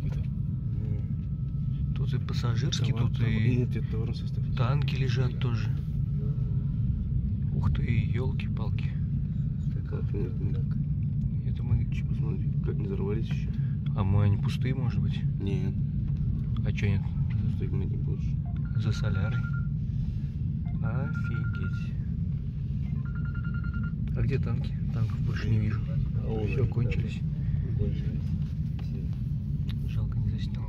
какой-то. Тут и пассажирский, тут и танки лежат тоже. Ух ты, елки-палки. Это мы... Посмотри, как не взорвались еще. А мы они пустые, может быть? Нет. А что нет? Стоит не больше. За солярой. Офигеть. А где танки? Танков больше не вижу. Все, кончились. Жалко, не заснял.